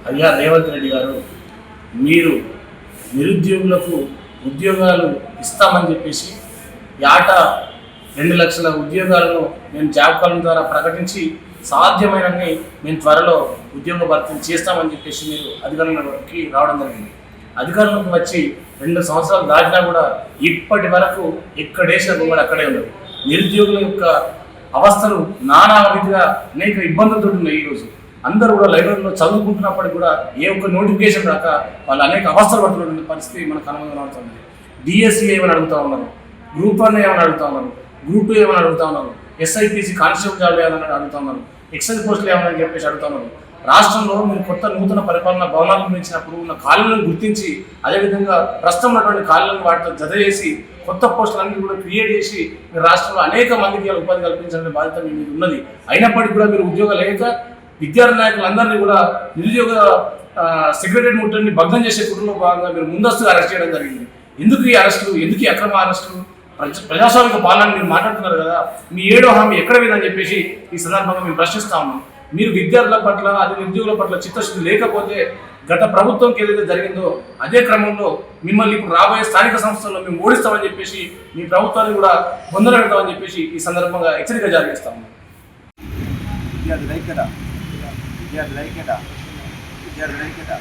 అయ్యా రేవంత్ రెడ్డి గారు, మీరు నిరుద్యోగులకు ఉద్యోగాలు ఇస్తామని చెప్పేసి ఏటా 2 లక్షల ఉద్యోగాలను మేము జాబ్ కాలం ద్వారా ప్రకటించి సాధ్యమైనన్ని మేము త్వరలో ఉద్యోగ భర్తీ చేస్తామని చెప్పేసి మీరు అధికారంలోకి రావడం జరిగింది. అధికారంలోకి వచ్చి 2 సంవత్సరాలు దాటినా కూడా ఇప్పటి వరకు ఎక్కడేసిన బొమ్మలు అక్కడే ఉండదు. నిరుద్యోగుల యొక్క అవస్థలు నానా రీతిగా అనేక ఇబ్బందులతో ఉన్నాయి. ఈరోజు అందరూ కూడా లైబ్రరీలో చదువుకుంటున్నప్పటికీ కూడా ఏ ఒక్క నోటిఫికేషన్ రాక వాళ్ళు అనేక అవస్థలు పడుతున్న పరిస్థితి మనకు కనుగొనబడుతుంది. డిఎస్సి ఏమని అడుగుతూ ఉన్నారు, గ్రూప్ 1 ఏమని అడుగుతూ ఉన్నారు, గ్రూప్ 2 ఏమని అడుగుతూ ఉన్నారు, ఎస్ఐపిసి కానిస్టేబుల్ జాబ్ ఏమని అడుగుతూ ఉన్నారు, ఎక్సైజ్ పోస్టులు ఏమని చెప్పేసి అడుగుతూ ఉన్నారు. రాష్ట్రంలో మీరు కొత్త నూతన పరిపాలన భవనాలు నిర్మించినప్పుడు ఉన్న ఖాళీలను గుర్తించి అదేవిధంగా ప్రస్తుతం ఉన్నటువంటి ఖాళీలను వాటితో జత చేసి కొత్త పోస్టులన్నీ కూడా క్రియేట్ చేసి మీరు రాష్ట్రంలో అనేక మందికి ఉపాధి కల్పించాలనే బాధ్యత మీ మీద ఉన్నది. అయినప్పటికీ కూడా మీరు ఉద్యోగాలు లేక విద్యార్థి నాయకులందరినీ కూడా నిరుద్యోగ సెక్రటరీ ముట్టడిని భగ్నం చేసే కుటుంబంలో భాగంగా మీరు ముందస్తుగా అరెస్ట్ చేయడం జరిగింది. ఎందుకు ఈ అరెస్టులు, ఎందుకు ఈ అక్రమ అరెస్టులు? ప్రజాస్వామిక పాలన మీరు మాట్లాడుతున్నారు కదా, మీ 7వ హామీ ఎక్కడ పోయిందని చెప్పేసి ఈ సందర్భంగా మేము ప్రశ్నిస్తా ఉన్నాం. మీరు విద్యార్థుల పట్ల అదే నిరుద్యోగుల పట్ల చిత్తశుద్ధి లేకపోతే గత ప్రభుత్వంకి ఏదైతే జరిగిందో అదే క్రమంలో మిమ్మల్ని ఇప్పుడు రాబోయే స్థానిక సంస్థల్లో మేము ఓడిస్తామని చెప్పేసి మీ ప్రభుత్వాన్ని కూడా పొందగలుగుతామని చెప్పేసి ఈ సందర్భంగా హెచ్చరిక జారీ చేస్తాము. విద్యార్థుల ఐక్యత